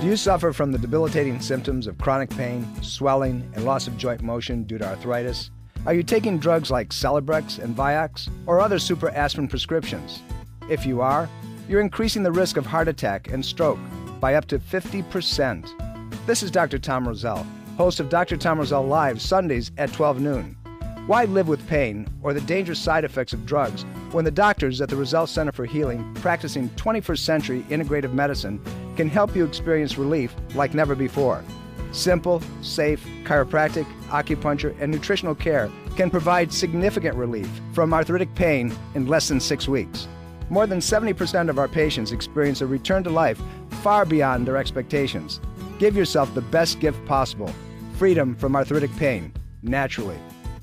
Do you suffer from the debilitating symptoms of chronic pain, swelling, and loss of joint motion due to arthritis? Are you taking drugs like Celebrex and Vioxx or other super aspirin prescriptions? If you are, you're increasing the risk of heart attack and stroke by up to 50%. This is Dr. Tom Roselle, host of Dr. Tom Roselle Live Sundays at 12 noon. Why live with pain or the dangerous side effects of drugs when the doctors at the Roselle Center for Healing, practicing 21st century integrative medicine, can help you experience relief like never before? Simple, safe, chiropractic, acupuncture, and nutritional care can provide significant relief from arthritic pain in less than 6 weeks. More than 70% of our patients experience a return to life far beyond their expectations. Give yourself the best gift possible, freedom from arthritic pain, naturally.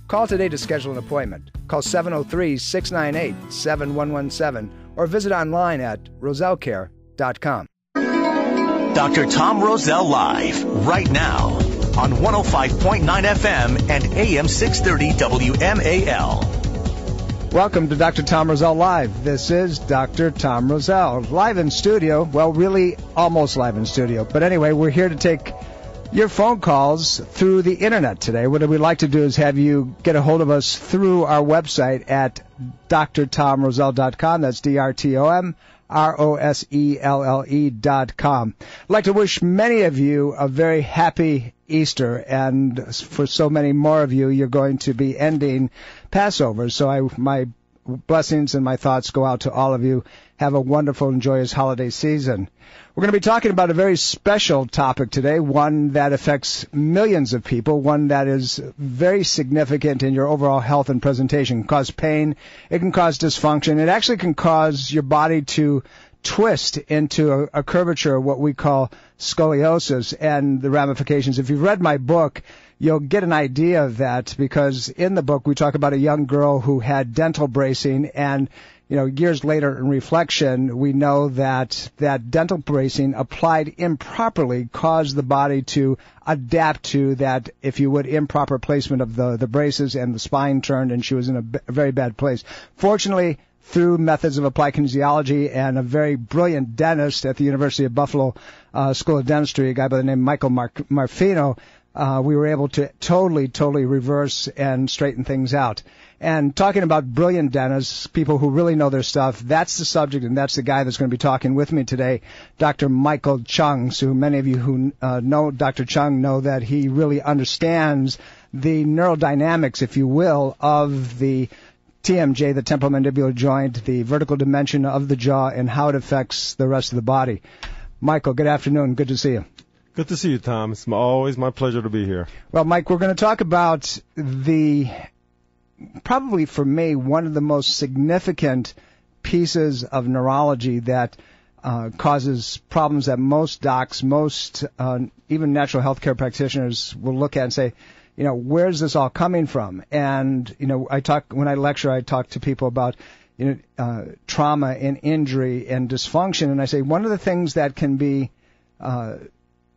Call today to schedule an appointment. Call 703-698-7117 or visit online at rosellecare.com. Dr. Tom Roselle Live, right now, on 105.9 FM and AM 630 WMAL. Welcome to Dr. Tom Roselle Live. This is Dr. Tom Roselle, live in studio. Well, really almost live in studio. But anyway, we're here to take your phone calls through the internet today. What we'd like to do is have you get a hold of us through our website at drtomroselle.com. That's DRTOMROSELLE.com. I'd like to wish many of you a very happy Easter, and for so many more of you, you're going to be ending Passover. So my blessings and my thoughts go out to all of you. Have a wonderful and joyous holiday season. We're going to be talking about a very special topic today, one that affects millions of people, one that is very significant in your overall health and presentation. It can cause pain. It can cause dysfunction. It actually can cause your body to twist into a curvature, what we call scoliosis, and the ramifications. If you've read my book, you'll get an idea of that, because in the book we talk about a young girl who had dental bracing, and years later in reflection, we know that dental bracing applied improperly caused the body to adapt to that, if you would, improper placement of the braces, and the spine turned, and she was in a very bad place. Fortunately, through methods of applied kinesiology and a very brilliant dentist at the University of Buffalo School of Dentistry, a guy by the name of Michael Marfino, we were able to totally reverse and straighten things out. And talking about brilliant dentists, people who really know their stuff, that's the subject, and that's the guy that's going to be talking with me today, Dr. Michael Chung. So many of you who know Dr. Chung know that he really understands the neurodynamics, if you will, of the TMJ, the temporomandibular joint, the vertical dimension of the jaw, and how it affects the rest of the body. Michael, good afternoon. Good to see you. Good to see you, Tom. It's always my pleasure to be here. Well, Mike, we're going to talk about probably for me, one of the most significant pieces of neurology that causes problems that most docs, even natural health care practitioners will look at and say, where's this all coming from? And, when I lecture, I talk to people about, trauma and injury and dysfunction. And I say, one of the things that can be,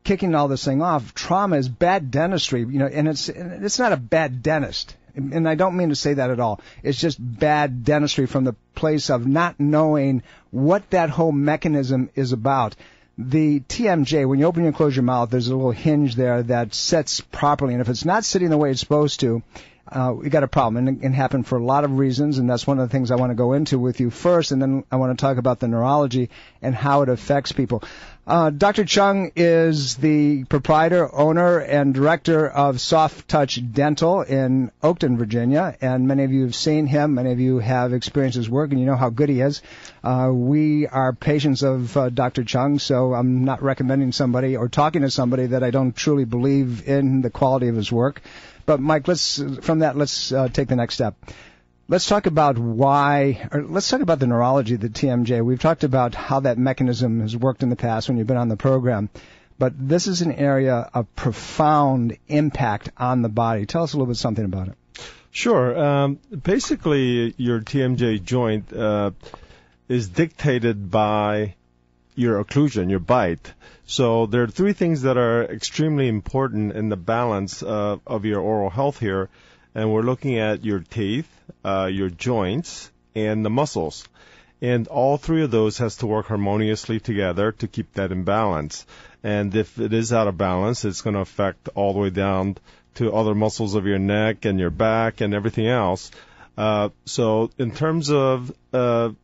kicking all this thing off, trauma is bad dentistry, and it's not a bad dentist. And I don't mean to say that at all. It's just bad dentistry from the place of not knowing what that whole mechanism is about. The TMJ, when you open and close your mouth, there's a little hinge there that sets properly. And if it's not sitting the way it's supposed to, we got a problem. And it can happen for a lot of reasons, and that's one of the things I want to go into with you first, and then I want to talk about the neurology and how it affects people. Dr. Chung is the proprietor, owner, and director of Soft Touch Dental in Oakton, Virginia, and many of you have seen him. Many of you have experienced his work, and you know how good he is. We are patients of Dr. Chung, so I'm not recommending somebody or talking to somebody that I don't truly believe in the quality of his work. But, Mike, let's take the next step. Let's talk about let's talk about the neurology of the TMJ. We've talked about how that mechanism has worked in the past when you've been on the program. But this is an area of profound impact on the body. Tell us a little bit something about it. Sure. Basically, your TMJ joint is dictated by your occlusion, your bite. So there are three things that are extremely important in the balance of your oral health here. And we're looking at your teeth, your joints, and the muscles. And all three of those has to work harmoniously together to keep that in balance. And if it is out of balance, it's going to affect all the way down to other muscles of your neck and your back and everything else. So in terms of the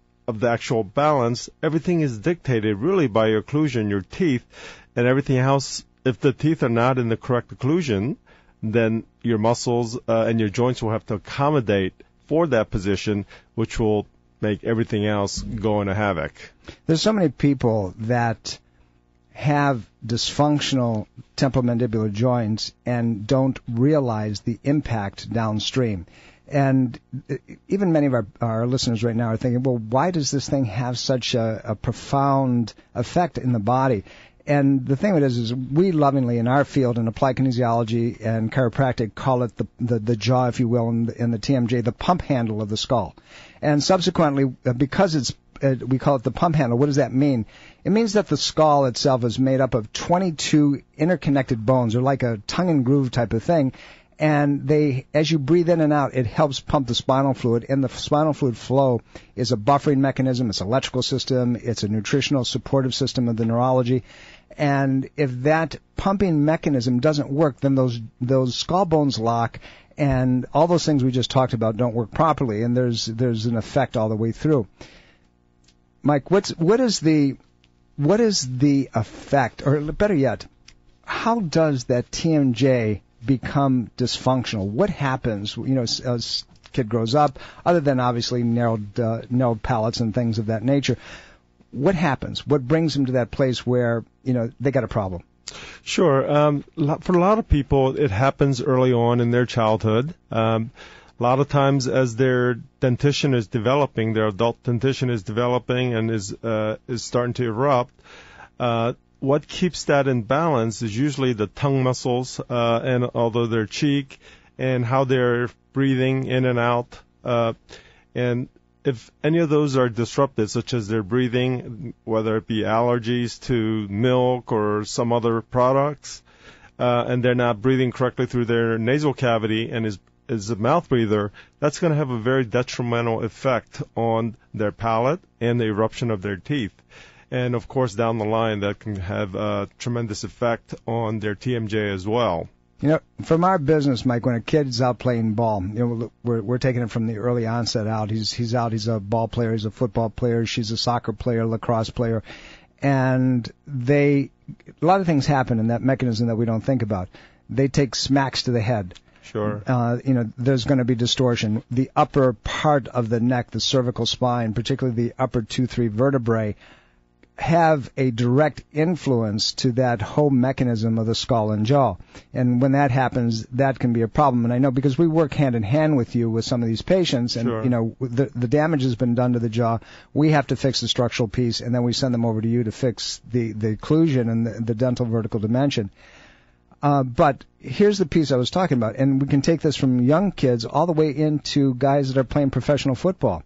actual balance, everything is dictated really by your occlusion, your teeth, and everything else. If the teeth are not in the correct occlusion, then your muscles and your joints will have to accommodate for that position, which will make everything else go into havoc. There's so many people that have dysfunctional temporomandibular joints and don't realize the impact downstream. And even many of our listeners right now are thinking, well, why does this thing have such a profound effect in the body? And the thing of it is we lovingly in our field in applied kinesiology and chiropractic call it the jaw, if you will, in the TMJ, the pump handle of the skull. And subsequently, because we call it the pump handle, what does that mean? It means that the skull itself is made up of 22 interconnected bones. They're like a tongue and groove type of thing. And as you breathe in and out, it helps pump the spinal fluid. And the spinal fluid flow is a buffering mechanism. It's an electrical system. It's a nutritional supportive system of the neurology. And if that pumping mechanism doesn't work, then those skull bones lock, and all those things we just talked about don't work properly. And there's an effect all the way through. Mike, what is the effect, or better yet, how does that TMJ become dysfunctional? What happens, as kid grows up, other than obviously narrowed palates and things of that nature? What happens? What brings them to that place where, they got a problem? Sure. For a lot of people, it happens early on in their childhood. A lot of times as their dentition is developing, their adult dentition is developing and is starting to erupt, what keeps that in balance is usually the tongue muscles and although their cheek and how they're breathing in and out. And if any of those are disrupted, such as their breathing, whether it be allergies to milk or some other products, and they're not breathing correctly through their nasal cavity and is a mouth breather, that's going to have a very detrimental effect on their palate and the eruption of their teeth. And, of course, down the line, that can have a tremendous effect on their TMJ as well. From our business, Mike, when a kid's out playing ball, we're taking it from the early onset out. He's out. He's a ball player. He's a football player. She's a soccer player, lacrosse player. And a lot of things happen in that mechanism that we don't think about. They take smacks to the head. Sure. There's going to be distortion. The upper part of the neck, the cervical spine, particularly the upper 2-3 vertebrae, have a direct influence to that whole mechanism of the skull and jaw. And when that happens, that can be a problem. And I know because we work hand in hand with you with some of these patients, and sure. The damage has been done to the jaw. We have to fix the structural piece, and then we send them over to you to fix the occlusion and the dental vertical dimension. But here's the piece I was talking about, and we can take this from young kids all the way into guys that are playing professional football.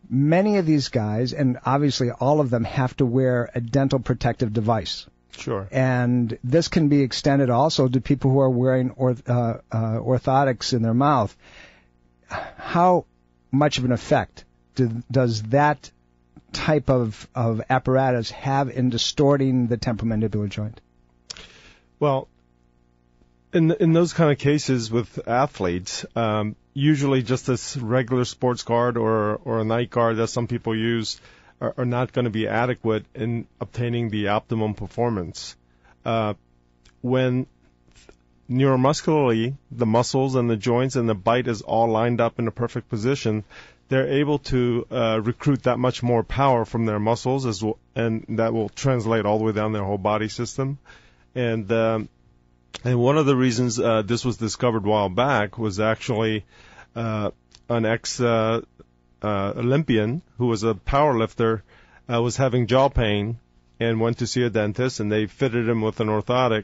Many of these guys, and obviously all of them, have to wear a dental protective device. Sure. And this can be extended also to people who are wearing orthotics in their mouth. How much of an effect does that type of apparatus have in distorting the temporomandibular joint? Well, in those kind of cases with athletes, usually just this regular sports guard or a night guard that some people use are not going to be adequate in obtaining the optimum performance. When neuromuscularly the muscles and the joints and the bite is all lined up in a perfect position, they're able to recruit that much more power from their muscles as well, and that will translate all the way down their whole body system. And one of the reasons this was discovered a while back was actually an ex-Olympian who was a power lifter was having jaw pain and went to see a dentist, and they fitted him with an orthotic,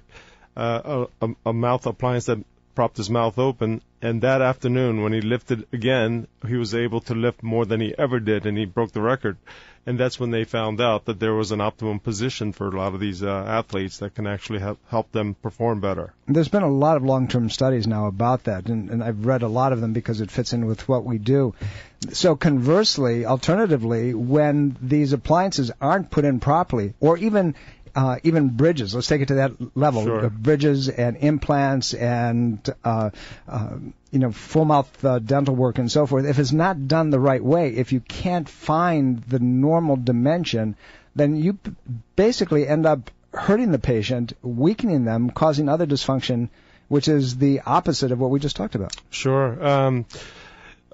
a mouth appliance that propped his mouth open, and that afternoon when he lifted again, he was able to lift more than he ever did, and he broke the record. And that's when they found out that there was an optimum position for a lot of these athletes that can actually help them perform better. There's been a lot of long-term studies now about that, and I've read a lot of them because it fits in with what we do. So conversely, alternatively, when these appliances aren't put in properly, or even bridges, let's take it to that level, Sure. Bridges and implants and full mouth dental work and so forth, if it's not done the right way, if you can't find the normal dimension, then you basically end up hurting the patient, weakening them, causing other dysfunction, which is the opposite of what we just talked about. Sure.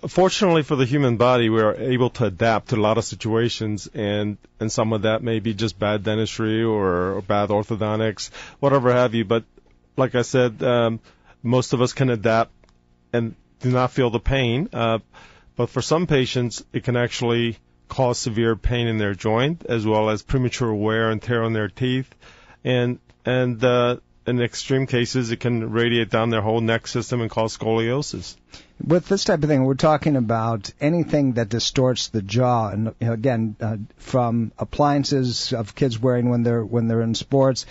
Fortunately for the human body, we are able to adapt to a lot of situations, and some of that may be just bad dentistry or bad orthodontics, whatever have you. But like I said, most of us can adapt and do not feel the pain. But for some patients, it can actually cause severe pain in their joint, as well as premature wear and tear on their teeth. And in extreme cases, it can radiate down their whole neck system and cause scoliosis. With this type of thing, we're talking about anything that distorts the jaw, and again, from appliances of kids wearing when they're in sports,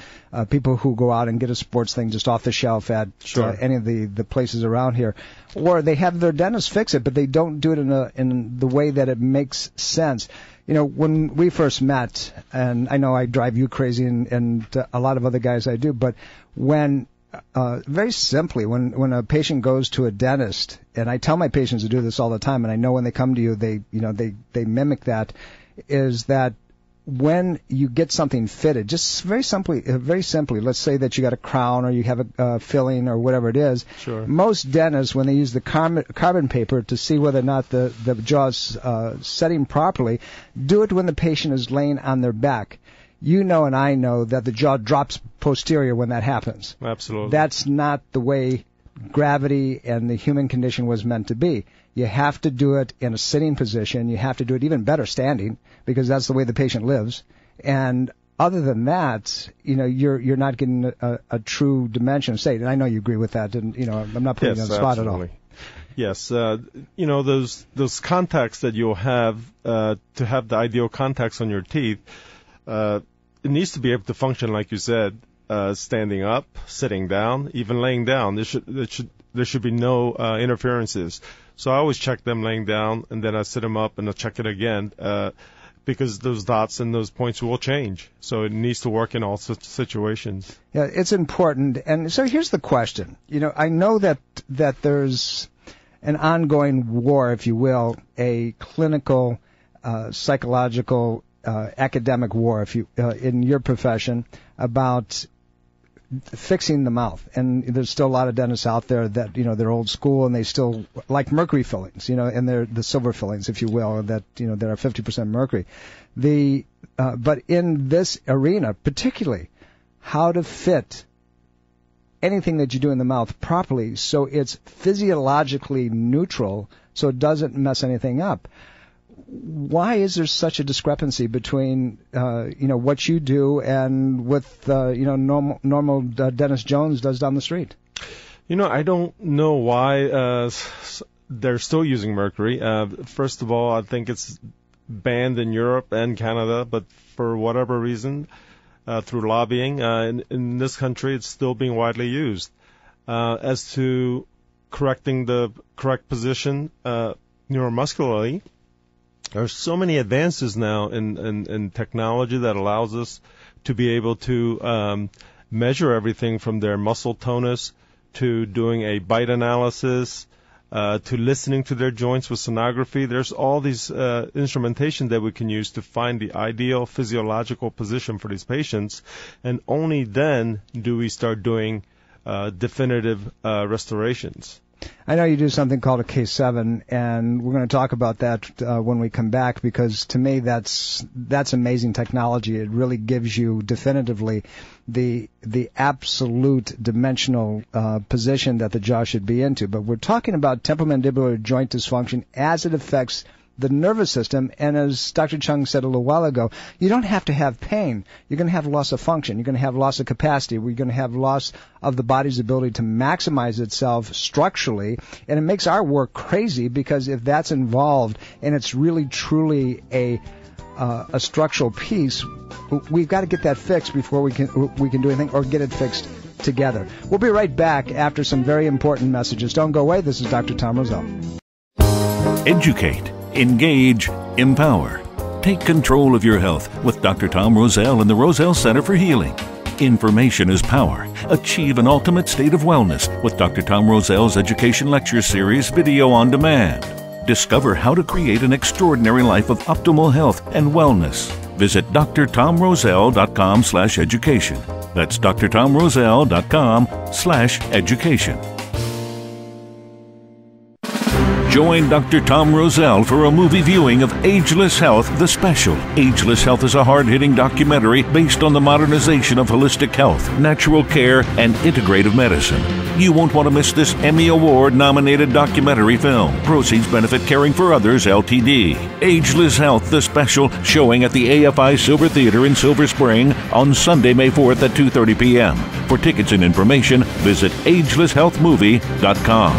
people who go out and get a sports thing just off the shelf at Sure. any of the places around here, or they have their dentist fix it, but they don't do it in the way that it makes sense. You know, when we first met, and I know I drive you crazy, and a lot of other guys I do, but when very simply, when a patient goes to a dentist, and I tell my patients to do this all the time, and I know when they come to you, they mimic that, is that when you get something fitted, just very simply, let's say that you got a crown or you have a filling or whatever it is. Sure. Most dentists, when they use the carbon paper to see whether or not the jaw's setting properly, do it when the patient is laying on their back. You know and I know that the jaw drops posterior when that happens. Absolutely. That's not the way gravity and the human condition was meant to be. You have to do it in a sitting position. You have to do it even better standing, because that's the way the patient lives. And other than that, you're not getting a true dimension of state. And I know you agree with that, and I'm not putting you on the spot absolutely. at all. Yes, those contacts that you'll have to have the ideal contacts on your teeth, it needs to be able to function, like you said, standing up, sitting down, even laying down. There should be no interferences. So I always check them laying down, and then I sit them up and I'll check it again, because those dots and those points will change. So it needs to work in all such situations. Yeah, it's important. And so here's the question. I know that there's an ongoing war, if you will, a clinical, psychological, academic war, if you in your profession, about fixing the mouth. And there's still a lot of dentists out there that they're old school, and they still like mercury fillings, and they're the silver fillings, if you will, that that are 50% mercury. But in this arena, particularly, how to fit anything that you do in the mouth properly so it's physiologically neutral, so it doesn't mess anything up. Why is there such a discrepancy between what you do and what normal Dennis Jones does down the street? I don't know why they're still using mercury. First of all, I think it's banned in Europe and Canada, but for whatever reason, through lobbying, in this country, it's still being widely used. As to correcting the correct position neuromuscularly, there's so many advances now in technology that allows us to be able to measure everything from their muscle tonus to doing a bite analysis to listening to their joints with sonography. There's all these instrumentation that we can use to find the ideal physiological position for these patients, and only then do we start doing definitive restorations. I know you do something called a K7, and we're going to talk about that when we come back, because to me that's amazing technology. It really gives you definitively the absolute dimensional position that the jaw should be into. But we're talking about temporomandibular joint dysfunction as it affects the nervous system. And as Dr. Chung said a little while ago, you don't have to have pain. You're going to have loss of function. You're going to have loss of capacity. We're going to have loss of the body's ability to maximize itself structurally. And it makes our work crazy, because if that's involved and it's really truly a structural piece, we've got to get that fixed before we can do anything, or get it fixed together. We'll be right back after some very important messages. Don't go away. This is Dr. Tom Roselle. Educate, engage, empower. Take control of your health with Dr. Tom Roselle and the Roselle Center for Healing. Information is power. Achieve an ultimate state of wellness with Dr. Tom Roselle's Education Lecture Series, video on demand. Discover how to create an extraordinary life of optimal health and wellness. Visit drtomroselle.com/education. That's drtomroselle.com/education. Join Dr. Tom Roselle for a movie viewing of Ageless Health, the special. Ageless Health is a hard-hitting documentary based on the modernization of holistic health, natural care, and integrative medicine. You won't want to miss this Emmy Award-nominated documentary film. Proceeds benefit Caring for Others, Ltd. Ageless Health, the special, showing at the AFI Silver Theater in Silver Spring on Sunday, May 4th at 2:30 p.m. For tickets and information, visit agelesshealthmovie.com.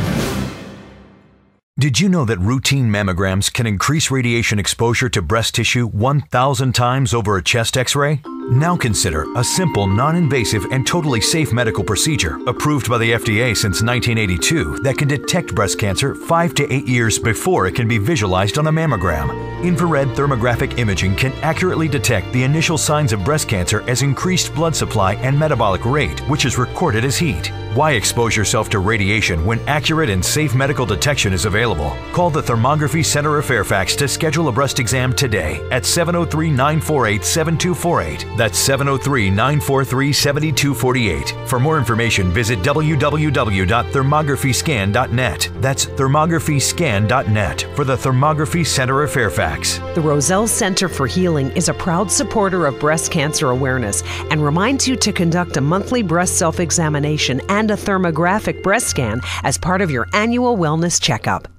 Did you know that routine mammograms can increase radiation exposure to breast tissue 1,000 times over a chest X-ray? Now consider a simple, non-invasive, and totally safe medical procedure approved by the FDA since 1982 that can detect breast cancer 5 to 8 years before it can be visualized on a mammogram. Infrared thermographic imaging can accurately detect the initial signs of breast cancer as increased blood supply and metabolic rate, which is recorded as heat. Why expose yourself to radiation when accurate and safe medical detection is available? Call the Thermography Center of Fairfax to schedule a breast exam today at 703-948-7248. That's 703-943-7248. For more information, visit www.thermographyscan.net. That's thermographyscan.net for the Thermography Center of Fairfax. The Roselle Center for Healing is a proud supporter of breast cancer awareness and reminds you to conduct a monthly breast self-examination and a thermographic breast scan as part of your annual wellness checkup.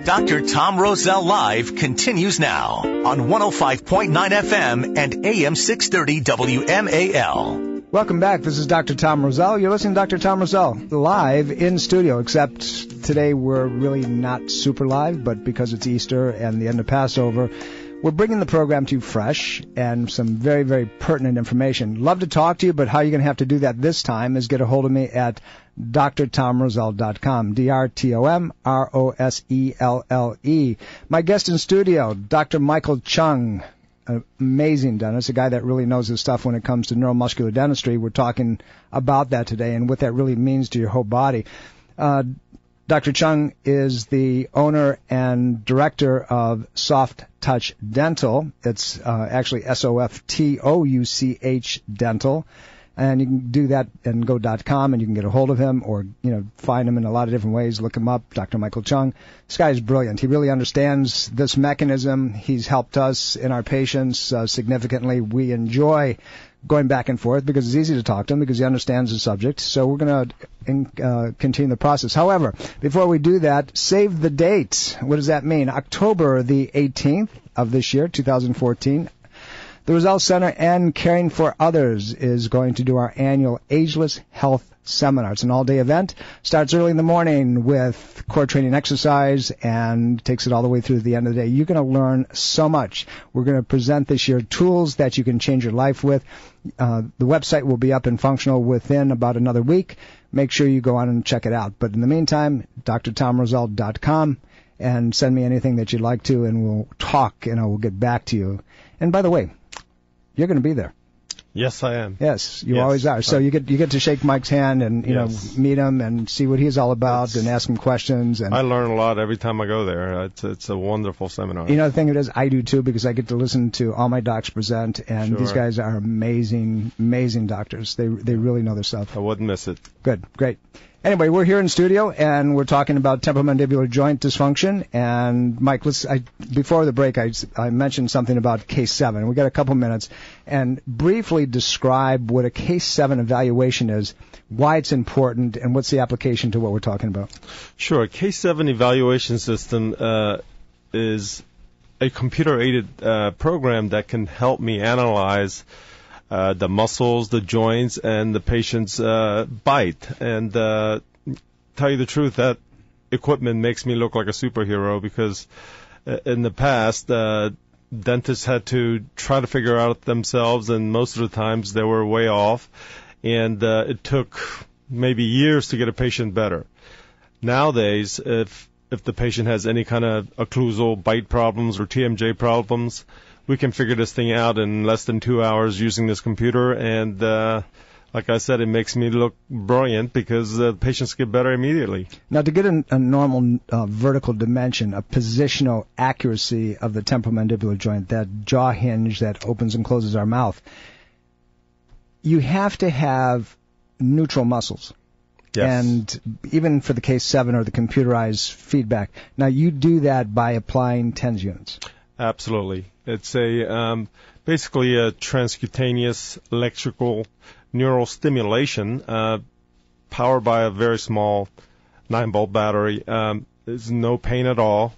Dr. Tom Roselle Live continues now on 105.9 FM and AM 630 WMAL. Welcome back. This is Dr. Tom Roselle. You're listening to Dr. Tom Roselle live in studio, except today we're really not super live, but because it's Easter and the end of Passover, we're bringing the program to you fresh and some very, very pertinent information. Love to talk to you, but how you're going to have to do that this time is get a hold of me at drtomroselle.com, drtomroselle. My guest in studio, Dr. Michael Chung, an amazing dentist, a guy that really knows his stuff when it comes to neuromuscular dentistry. We're talking about that today and what that really means to your whole body. Dr. Chung is the owner and director of Soft Touch Dental. It's actually SOFTOUCH Dental. And you can do that and go.com, and you can get a hold of him or, find him in a lot of different ways. Look him up, Dr. Michael Chung. This guy is brilliant. He really understands this mechanism. He's helped us and our patients significantly. We enjoy going back and forth because it's easy to talk to him because he understands the subject. So we're going to continue the process. However, before we do that, save the date. What does that mean? October the 18th of this year, 2014. The Roselle Center and Caring for Others is going to do our annual Ageless Health Seminar. It's an all-day event. Starts early in the morning with core training exercise and takes it all the way through to the end of the day. You're going to learn so much. We're going to present this year tools that you can change your life with. The website will be up and functional within about another week. Make sure you go on and check it out. But in the meantime, drtomroselle.com, and send me anything that you'd like to, and we'll talk, and I will get back to you. And by the way, you're going to be there. Yes, I am. Yes, you always are. So you get to shake Mike's hand and meet him and see what he's all about and ask him questions. And I learn a lot every time I go there. It's a wonderful seminar. The thing it is, I do too, because I get to listen to all my docs present, and these guys are amazing, amazing doctors. They really know their stuff. I wouldn't miss it. Good, great. Anyway, we're here in studio, and we're talking about temporomandibular joint dysfunction. And, Mike, before the break, I mentioned something about Case 7. We got a couple minutes. And briefly describe what a Case 7 evaluation is, why it's important, and what's the application to what we're talking about. Sure. Case 7 evaluation system is a computer-aided program that can help me analyze the muscles, the joints, and the patient's bite. And tell you the truth, that equipment makes me look like a superhero, because in the past, dentists had to try to figure out themselves, and most of the times they were way off, and it took maybe years to get a patient better. Nowadays, if the patient has any kind of occlusal bite problems or TMJ problems, we can figure this thing out in less than 2 hours using this computer, and like I said, it makes me look brilliant because the patients get better immediately. Now, to get a normal vertical dimension, a positional accuracy of the temporomandibular joint, that jaw hinge that opens and closes our mouth, you have to have neutral muscles. Yes. And even for the case 7 or the computerized feedback. Now, you do that by applying TENS units. Absolutely. It's a basically a transcutaneous electrical neural stimulation powered by a very small 9-volt battery. There's no pain at all.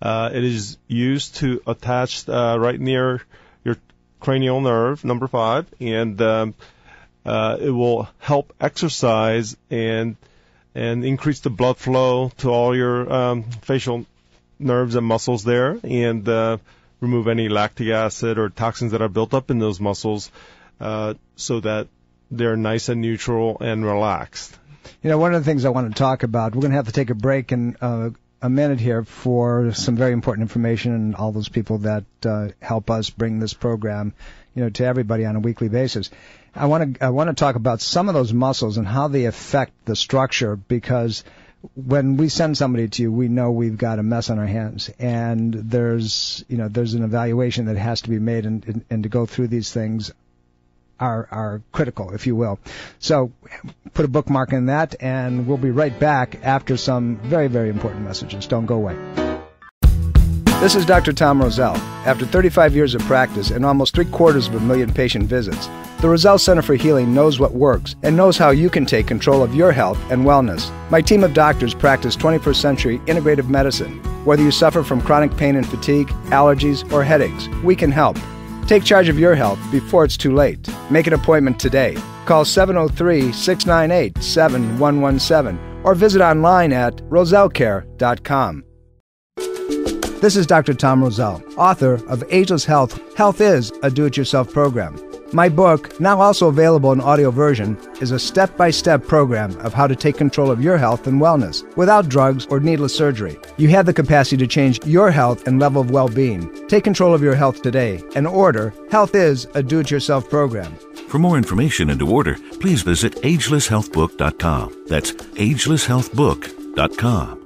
It is used to attach right near your cranial nerve, number 5, and it will help exercise and increase the blood flow to all your facial nerves and muscles there, and remove any lactic acid or toxins that are built up in those muscles, so that they're nice and neutral and relaxed. You know, one of the things I want to talk about, we're going to have to take a break in a minute here for some very important information, and all those people that help us bring this program, you know, to everybody on a weekly basis. I want to talk about some of those muscles and how they affect the structure, because when we send somebody to you, we know we've got a mess on our hands, and there's an evaluation that has to be made, and to go through these things are critical, if you will. So put a bookmark in that, and we'll be right back after some very, very important messages. Don't go away. This is Dr. Tom Roselle. After 35 years of practice and almost 750,000 patient visits, the Roselle Center for Healing knows what works and knows how you can take control of your health and wellness. My team of doctors practice 21st century integrative medicine. Whether you suffer from chronic pain and fatigue, allergies, or headaches, we can help. Take charge of your health before it's too late. Make an appointment today. Call 703-698-7117 or visit online at rosellecare.com. This is Dr. Tom Roselle, author of Ageless Health. Health is a do-it-yourself program. My book, now also available in audio version, is a step-by-step program of how to take control of your health and wellness without drugs or needless surgery. You have the capacity to change your health and level of well-being. Take control of your health today and order Health is a Do-It-Yourself program. For more information and to order, please visit agelesshealthbook.com. That's agelesshealthbook.com.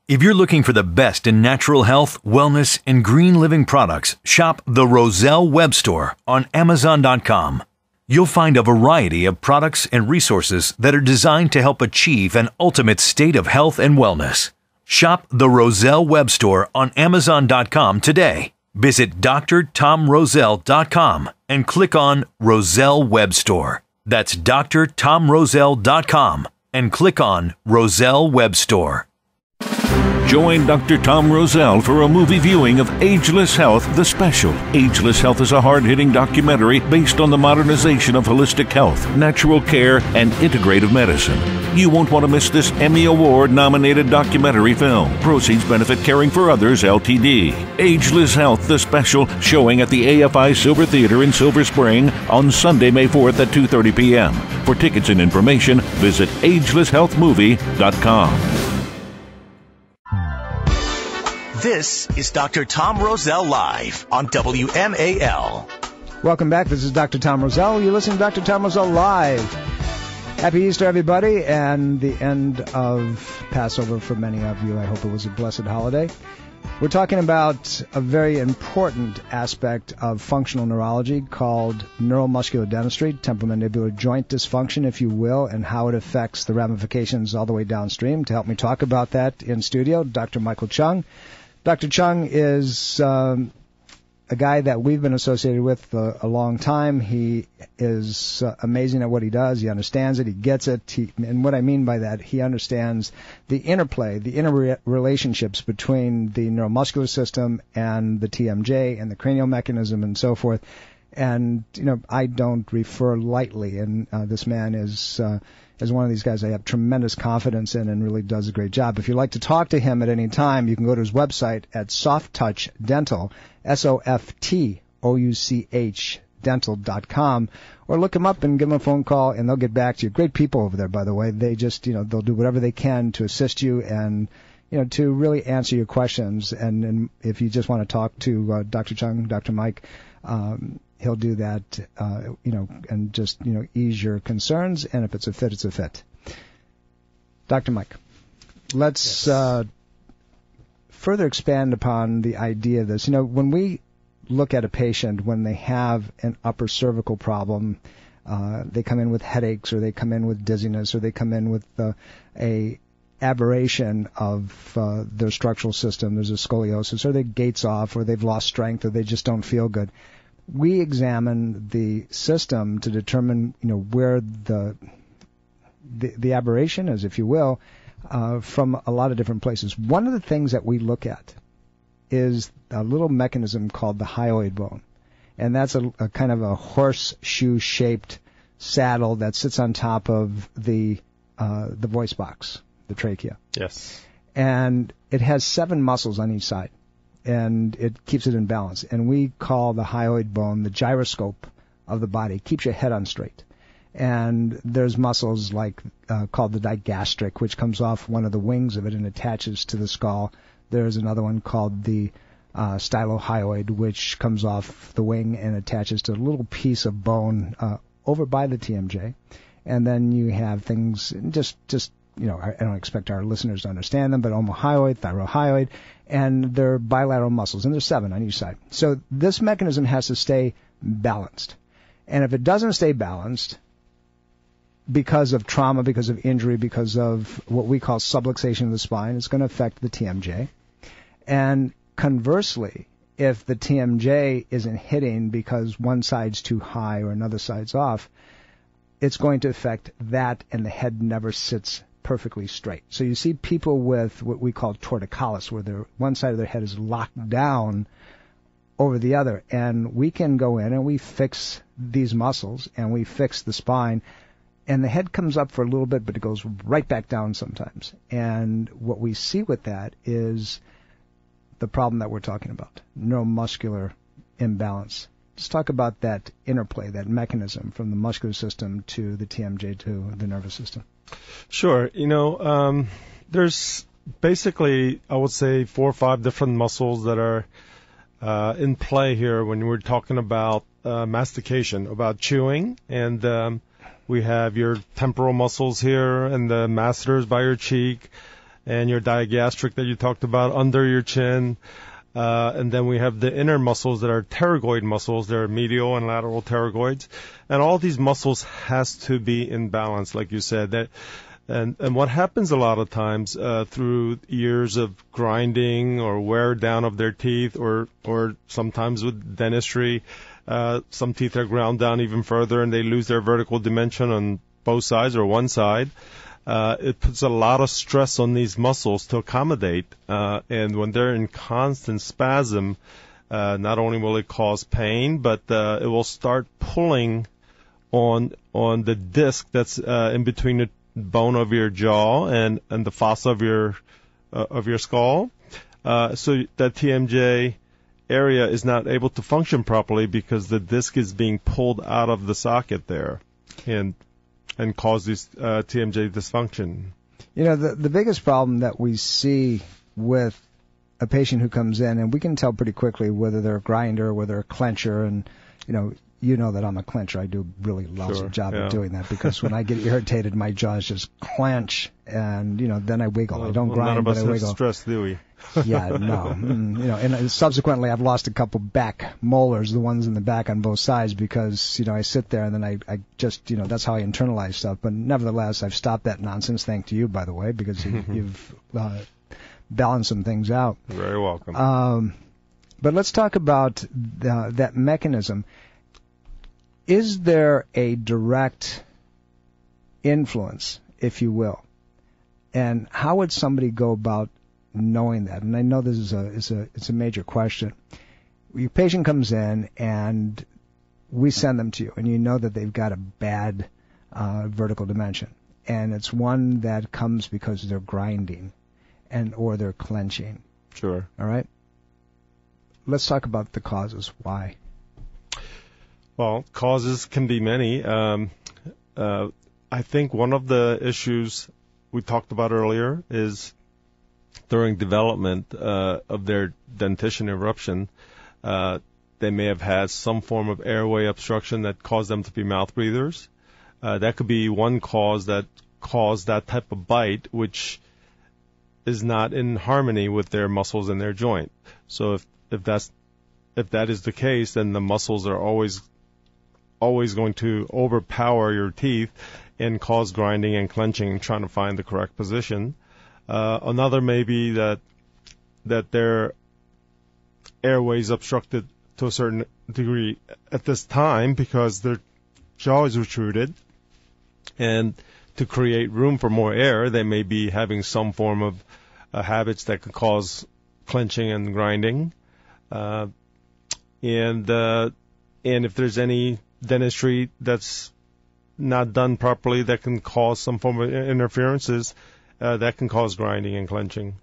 If you're looking for the best in natural health, wellness, and green living products, shop the Roselle web store on Amazon.com. You'll find a variety of products and resources that are designed to help achieve an ultimate state of health and wellness. Shop the Roselle web store on Amazon.com today. Visit drtomroselle.com and click on Roselle Web Store. That's drtomroselle.com and click on Roselle Web Store. Join Dr. Tom Roselle for a movie viewing of Ageless Health, the special. Ageless Health is a hard-hitting documentary based on the modernization of holistic health, natural care, and integrative medicine. You won't want to miss this Emmy Award-nominated documentary film. Proceeds benefit Caring for Others, Ltd. Ageless Health, the special, showing at the AFI Silver Theater in Silver Spring on Sunday, May 4th at 2:30 p.m. For tickets and information, visit agelesshealthmovie.com. This is Dr. Tom Roselle Live on WMAL. Welcome back. This is Dr. Tom Roselle. You're listening to Dr. Tom Roselle Live. Happy Easter, everybody, and the end of Passover for many of you. I hope it was a blessed holiday. We're talking about a very important aspect of functional neurology called neuromuscular dentistry, temporomandibular joint dysfunction, if you will, and how it affects the ramifications all the way downstream. To help me talk about that in studio, Dr. Michael Chung. Dr. Chung is a guy that we've been associated with a long time. He is amazing at what he does. He understands it. He gets it. And what I mean by that, he understands the interplay, the interrelationships between the neuromuscular system and the TMJ and the cranial mechanism and so forth. And, I don't refer lightly. And this man is one of these guys I have tremendous confidence in and really does a great job. If you'd like to talk to him at any time, you can go to his website at Soft Touch Dental, SOFTOUCH dental.com, or look him up and give him a phone call, and they'll get back to you. Great people over there, by the way. They just, they'll do whatever they can to assist you and, to really answer your questions. And if you just want to talk to Dr. Chung, Dr. Mike, he'll do that, and just, ease your concerns. And if it's a fit, it's a fit. Dr. Mike, let's further expand upon the idea of this. When we look at a patient when they have an upper cervical problem, they come in with headaches, or they come in with dizziness, or they come in with a aberration of their structural system. There's a scoliosis, or their gait's off, or they've lost strength, or they just don't feel good. We examine the system to determine, where the aberration is, if you will, from a lot of different places. One of the things that we look at is a little mechanism called the hyoid bone, and that's a kind of a horseshoe-shaped saddle that sits on top of the voice box, the trachea. Yes. And it has 7 muscles on each side, and it keeps it in balance. And we call the hyoid bone the gyroscope of the body. It keeps your head on straight. And there's muscles like called the digastric, which comes off one of the wings of it and attaches to the skull. There's another one called the stylohyoid, which comes off the wing and attaches to a little piece of bone over by the TMJ. And then you have things, just I don't expect our listeners to understand them, but omohyoid, thyrohyoid, and they're bilateral muscles, and there's 7 on each side. So this mechanism has to stay balanced. And if it doesn't stay balanced, because of trauma, because of injury, because of what we call subluxation of the spine, it's going to affect the TMJ. And conversely, if the TMJ isn't hitting because one side's too high or another side's off, it's going to affect that, and the head never sits perfectly straight. So you see people with what we call torticollis, where one side of their head is locked down over the other. And we can go in and we fix these muscles, and we fix the spine, and the head comes up for a little bit, but it goes right back down sometimes. And what we see with that is the problem that we're talking about, neuromuscular imbalance. Let's talk about that interplay, that mechanism from the muscular system to the TMJ to the nervous system. Sure. There's basically, I would say, 4 or 5 different muscles that are in play here when we're talking about mastication, about chewing. And we have your temporal muscles here and the masseters by your cheek, and your digastric that you talked about under your chin. And then we have the inner muscles that are pterygoid muscles. They're medial and lateral pterygoids. And all these muscles has to be in balance, like you said. And what happens a lot of times through years of grinding or wear down of their teeth, or sometimes with dentistry, some teeth are ground down even further and they lose their vertical dimension on both sides or one side. It puts a lot of stress on these muscles to accommodate, and when they're in constant spasm, not only will it cause pain, but it will start pulling on the disc that's in between the bone of your jaw and the fossa of your skull. So that TMJ area is not able to function properly because the disc is being pulled out of the socket there, and cause this TMJ dysfunction. The biggest problem that we see with a patient who comes in, and we can tell pretty quickly whether they're a grinder, whether they're a clencher, and you know that I'm a clencher. I do a really lousy job of doing that, because when I get irritated, my jaws just clench, and then I wiggle. I don't grind, but I wiggle. None of us have stress, do we? Yeah, no. And subsequently I've lost a couple back molars, the ones in the back on both sides, because, I sit there and then I just, that's how I internalize stuff. But nevertheless, I've stopped that nonsense, thanks to you, by the way, because you've balanced some things out. You're very welcome. But let's talk about that mechanism. Is there a direct influence, if you will? And how would somebody go about knowing that? And I know this is it's a major question. Your patient comes in and we send them to you, and you know that they've got a bad vertical dimension, and it's one that comes because they're grinding or they're clenching. Sure. All right? Let's talk about the causes. Why? Well, causes can be many. I think one of the issues we talked about earlier is during development of their dentition eruption, they may have had some form of airway obstruction that caused them to be mouth breathers. That could be one cause that caused that type of bite, which is not in harmony with their muscles in their joint. So if that is the case, then the muscles are always going to overpower your teeth and cause grinding and clenching, trying to find the correct position. Another may be that their airways obstructed to a certain degree at this time because their jaw is protruded, and to create room for more air, they may be having some form of habits that could cause clenching and grinding. And if there's any dentistry that's not done properly, that can cause some form of interferences that can cause grinding and clenching.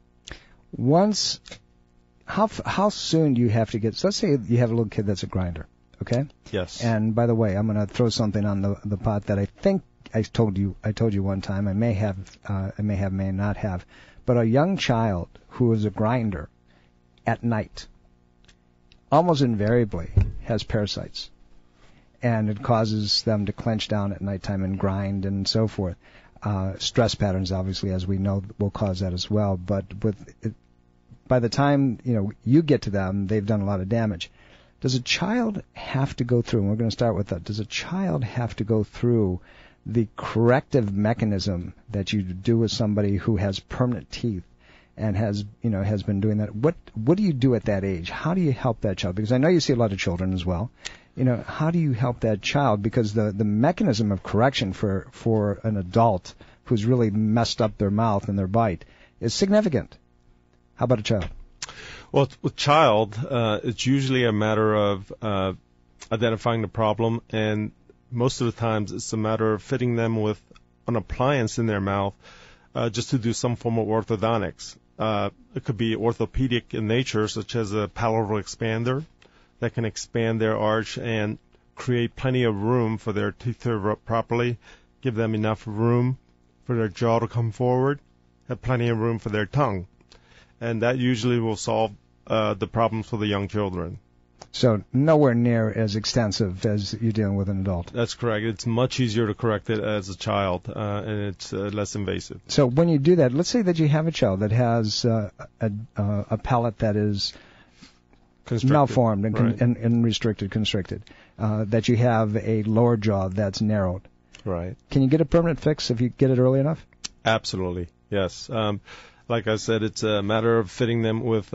How soon do you have to get? So let's say you have a little kid that's a grinder, okay? Yes. And by the way, I'm going to throw something on the pot that I think I told you one time. I may not have. But a young child who is a grinder at night almost invariably has parasites, and it causes them to clench down at nighttime and grind and so forth. Stress patterns, obviously, as we know, will cause that as well. But by the time you get to them, they've done a lot of damage. Does a child have to go through? And we're going to start with that. Does a child have to go through the corrective mechanism that you do with somebody who has permanent teeth and has been doing that? What do you do at that age? How do you help that child? Because I know you see a lot of children as well. How do you help that child? Because the mechanism of correction for an adult who's really messed up their mouth and their bite is significant. How about a child? Well, with child, it's usually a matter of identifying the problem, and most of the times it's a matter of fitting them with an appliance in their mouth just to do some form of orthodontics. It could be orthopedic in nature, such as a palatal expander that can expand their arch and create plenty of room for their teeth to erupt properly, give them enough room for their jaw to come forward, have plenty of room for their tongue. And that usually will solve the problems for the young children. So nowhere near as extensive as you're dealing with an adult. That's correct. It's much easier to correct it as a child, and it's less invasive. So when you do that, let's say that you have a child that has a palate that is malformed and restricted, constricted, that you have a lower jaw that's narrowed. Right. Can you get a permanent fix if you get it early enough? Absolutely, yes. Like I said, it's a matter of fitting them with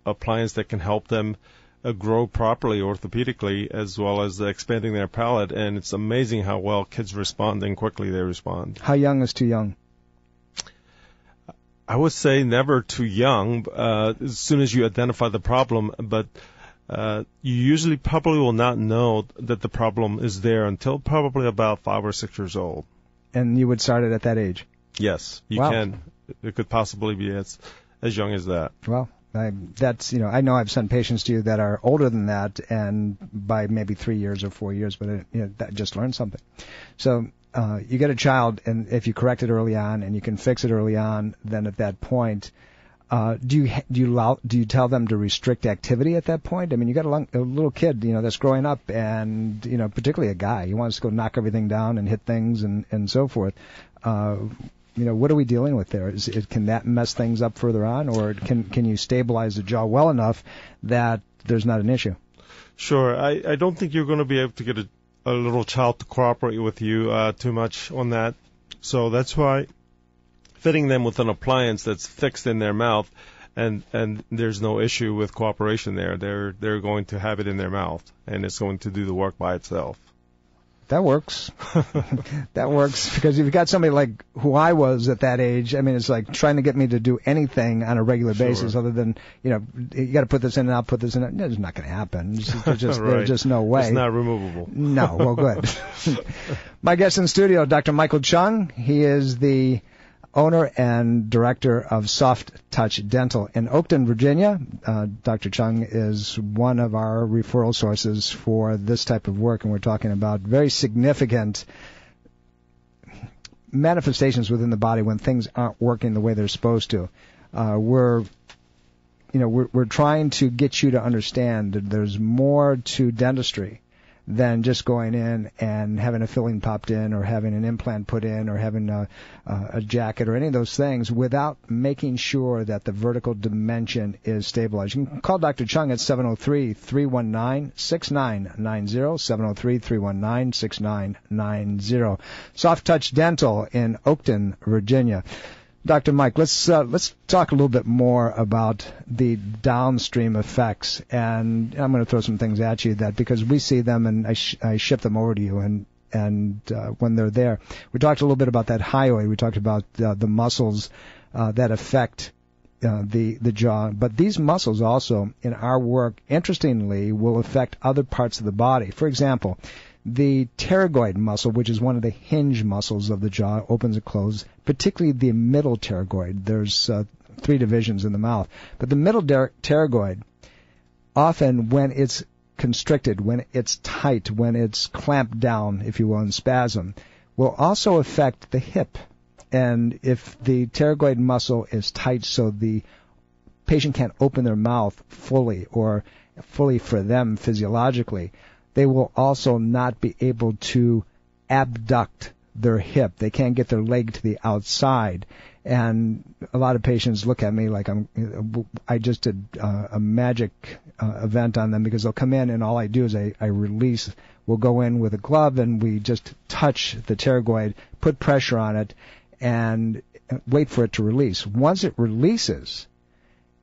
appliance that can help them grow properly orthopedically, as well as expanding their palate. And it's amazing how well kids respond and quickly they respond. How young is too young? I would say never too young, as soon as you identify the problem. But you usually probably will not know that the problem is there until probably about 5 or 6 years old. And you would start it at that age? Yes, you can. It could possibly be as young as that. Well, I know I've sent patients to you that are older than that, and by maybe 3 years or 4 years, but that just learned something. So you get a child, and if you correct it early on and you can fix it early on, then at that point, do you tell them to restrict activity at that point? I mean, you got a little kid, that's growing up, and particularly a guy, he wants to go knock everything down and hit things and so forth. What are we dealing with there? Can that mess things up further on, or can you stabilize the jaw well enough that there's not an issue? Sure. I don't think you're going to be able to get a little child to cooperate with you too much on that. So that's why fitting them with an appliance that's fixed in their mouth and there's no issue with cooperation there. They're going to have it in their mouth, and it's going to do the work by itself. That works. That works, because if you've got somebody like who I was at that age, I mean, it's like trying to get me to do anything on a regular basis other than, you got to put this in and I'll put this in. It's not going to happen. There's just no way. It's not removable. No. Well, good. My guest in studio, Dr. Michael Chung. He is the owner and director of Soft Touch Dental in Oakton, Virginia. Dr. Chung is one of our referral sources for this type of work, and we're talking about very significant manifestations within the body when things aren't working the way they're supposed to. We're trying to get you to understand that there's more to dentistry than just going in and having a filling popped in or having an implant put in or having a jacket or any of those things without making sure that the vertical dimension is stabilized. You can call Dr. Chung at 703-319-6990, 703-319-6990. Soft Touch Dental in Oakton, Virginia. Dr. Mike, let's talk a little bit more about the downstream effects, and I'm going to throw some things at you because we see them and I ship them over to you, and when they're there, we talked a little bit about that hyoid. We talked about the muscles that affect the jaw, but these muscles also in our work, interestingly, will affect other parts of the body. For example, the pterygoid muscle, which is one of the hinge muscles of the jaw, opens and closes, particularly the middle pterygoid. There's 3 divisions in the mouth. But the middle pterygoid, often when it's constricted, when it's tight, when it's clamped down, if you will, in spasm, will also affect the hip. And if the pterygoid muscle is tight so the patient can't open their mouth fully or fully for them physiologically, they will also not be able to abduct their hip. They can't get their leg to the outside. And a lot of patients look at me like I just did a magic event on them, because they'll come in and all I do is I release. We'll go in with a glove and we just touch the pterygoid, put pressure on it, and wait for it to release. Once it releases,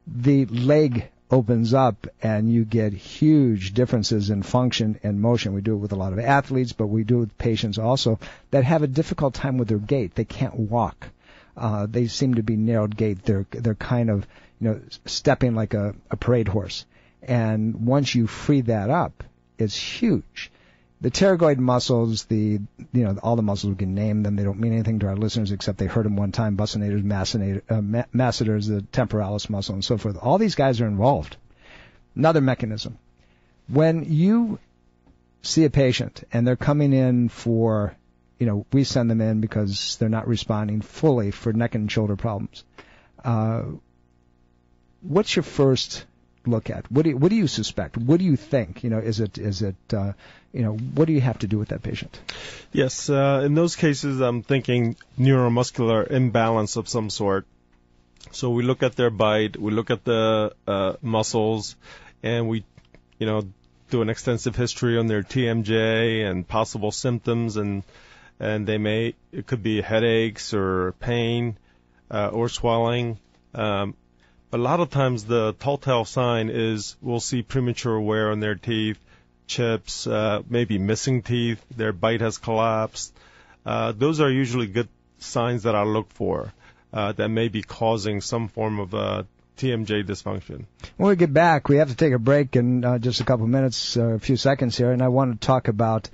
the leg opens up and you get huge differences in function and motion. We do it with a lot of athletes, but we do it with patients also that have a difficult time with their gait. They can't walk. They seem to be narrowed gait. They're kind of, stepping like a parade horse. And once you free that up, it's huge. The pterygoid muscles, all the muscles, we can name them. They don't mean anything to our listeners except they heard them one time. Buscinators, masseters, the temporalis muscle, and so forth. All these guys are involved. Another mechanism. When you see a patient and they're coming in for, we send them in because they're not responding fully for neck and shoulder problems. What's your first look at? What do you suspect? What do you think? Is it what do you have to do with that patient? Yes, in those cases, I'm thinking neuromuscular imbalance of some sort. So we look at their bite, we look at the muscles, and we, do an extensive history on their TMJ and possible symptoms, and it could be headaches or pain or swelling. But a lot of times the telltale sign is we'll see premature wear on their teeth, chips, maybe missing teeth, their bite has collapsed. Those are usually good signs that I look for that may be causing some form of TMJ dysfunction. When we get back, we have to take a break in just a couple of minutes, a few seconds here, and I want to talk about,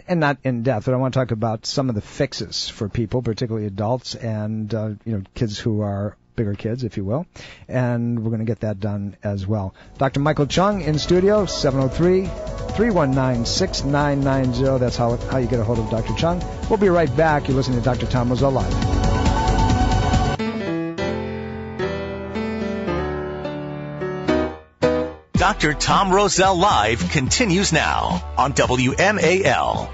and not in depth, but I want to talk about some of the fixes for people, particularly adults and kids who are bigger kids, if you will, and we're going to get that done as well. Dr. Michael Chung in studio, 703-319-6990. That's how you get a hold of Dr. Chung. We'll be right back. You're listening to Dr. Tom Roselle Live. Dr. Tom Roselle Live continues now on WMAL.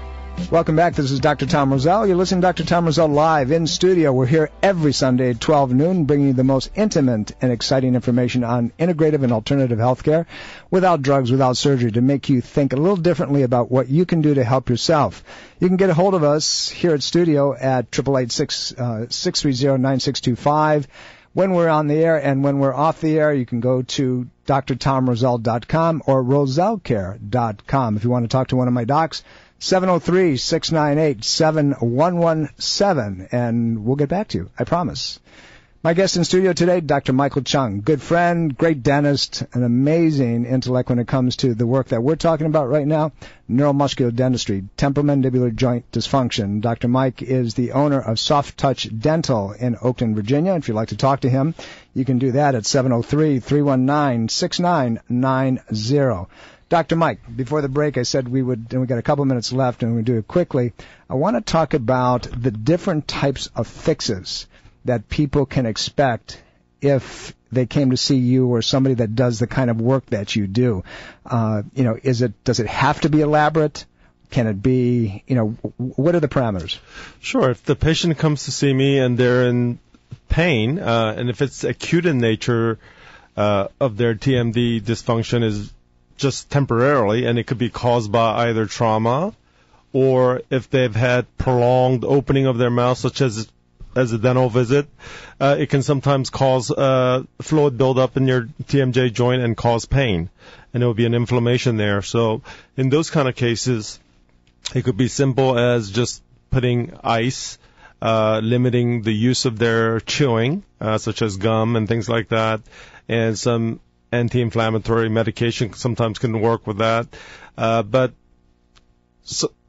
Welcome back. This is Dr. Tom Roselle. You're listening to Dr. Tom Roselle Live in studio. We're here every Sunday at 12 noon, bringing you the most intimate and exciting information on integrative and alternative healthcare without drugs, without surgery, to make you think a little differently about what you can do to help yourself. You can get a hold of us here at studio at 888-630-9625. when we're on the air, and when we're off the air, you can go to drtomroselle.com or rosellecare.com. If you want to talk to one of my docs, 703-698-7117, and we'll get back to you, I promise. My guest in studio today, Dr. Michael Chung, good friend, great dentist, an amazing intellect when it comes to the work that we're talking about right now, neuromuscular dentistry, temporomandibular joint dysfunction. Dr. Mike is the owner of Soft Touch Dental in Oakland, Virginia. If you'd like to talk to him, you can do that at 703-319-6990. Dr. Mike, before the break, I said we would, and we got a couple minutes left, and we'll do it quickly. I want to talk about the different types of fixes that people can expect if they came to see you or somebody that does the kind of work that you do. Does it have to be elaborate? Can it be, what are the parameters? Sure. If the patient comes to see me and they're in pain, and if it's acute in nature of their TMD dysfunction is just temporarily, and it could be caused by either trauma or if they've had prolonged opening of their mouth, such as a dental visit, it can sometimes cause fluid buildup in your TMJ joint and cause pain, and it will be an inflammation there. So in those kind of cases, it could be simple as just putting ice, limiting the use of their chewing, such as gum and things like that, and some anti-inflammatory medication sometimes can work with that. But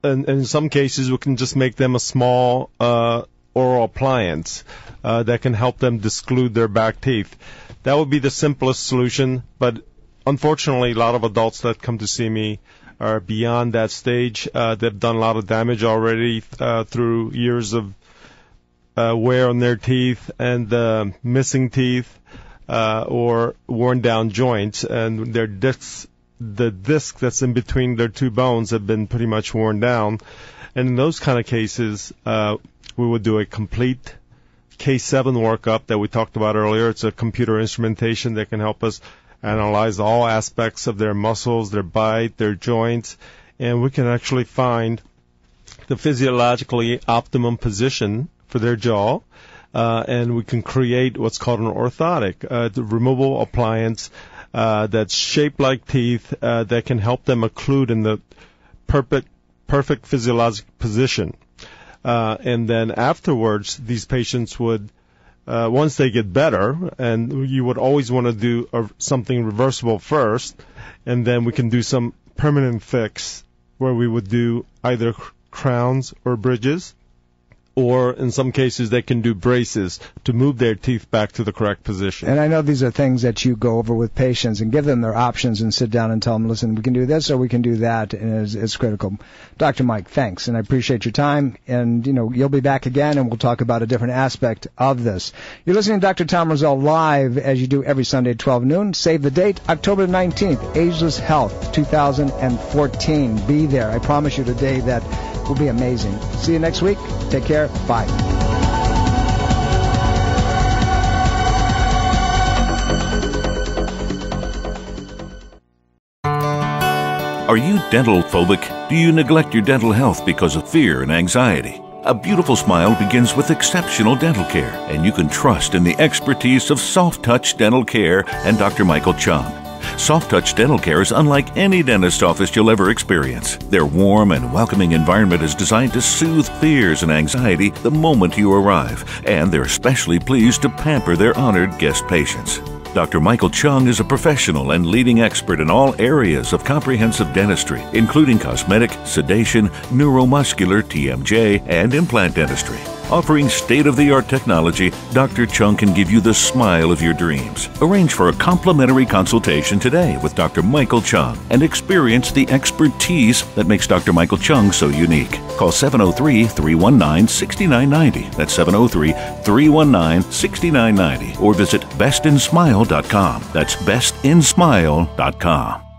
in some cases, we can just make them a small oral appliance that can help them disclude their back teeth. That would be the simplest solution, but unfortunately, a lot of adults that come to see me are beyond that stage. They've done a lot of damage already through years of wear on their teeth and missing teeth or worn down joints, and their discs, the disc that's in between their two bones have been pretty much worn down. And in those kind of cases, we would do a complete K7 workup that we talked about earlier. It's a computer instrumentation that can help us analyze all aspects of their muscles, their bite, their joints, and we can actually find the physiologically optimum position for their jaw, and we can create what's called an orthotic, the removable appliance that's shaped like teeth that can help them occlude in the perfect physiologic position. And then afterwards, these patients would, once they get better, and you would always want to do something reversible first, and then we can do some permanent fix where we would do either crowns or bridges, or in some cases they can do braces to move their teeth back to the correct position. And I know these are things that you go over with patients and give them their options and sit down and tell them, listen, we can do this or we can do that, and it's critical. Dr. Mike, thanks, and I appreciate your time, and you'll be back again and we'll talk about a different aspect of this. You're listening to Dr. Tom Roselle live as you do every Sunday at 12 noon. Save the date, October 19th, Ageless Health 2014. Be there. I promise you today that will be amazing. See you next week. Take care. Bye. Are you dental phobic? Do you neglect your dental health because of fear and anxiety? A beautiful smile begins with exceptional dental care, and you can trust in the expertise of Soft Touch Dental Care and Dr. Michael Chung. Soft Touch Dental Care is unlike any dentist office you'll ever experience. Their warm and welcoming environment is designed to soothe fears and anxiety the moment you arrive, and they're especially pleased to pamper their honored guest patients. Dr. Michael Chung is a professional and leading expert in all areas of comprehensive dentistry, including cosmetic, sedation, neuromuscular, TMJ, and implant dentistry. Offering state-of-the-art technology, Dr. Chung can give you the smile of your dreams. Arrange for a complimentary consultation today with Dr. Michael Chung and experience the expertise that makes Dr. Michael Chung so unique. Call 703-319-6990. That's 703-319-6990. Or visit bestinsmile.com. That's bestinsmile.com.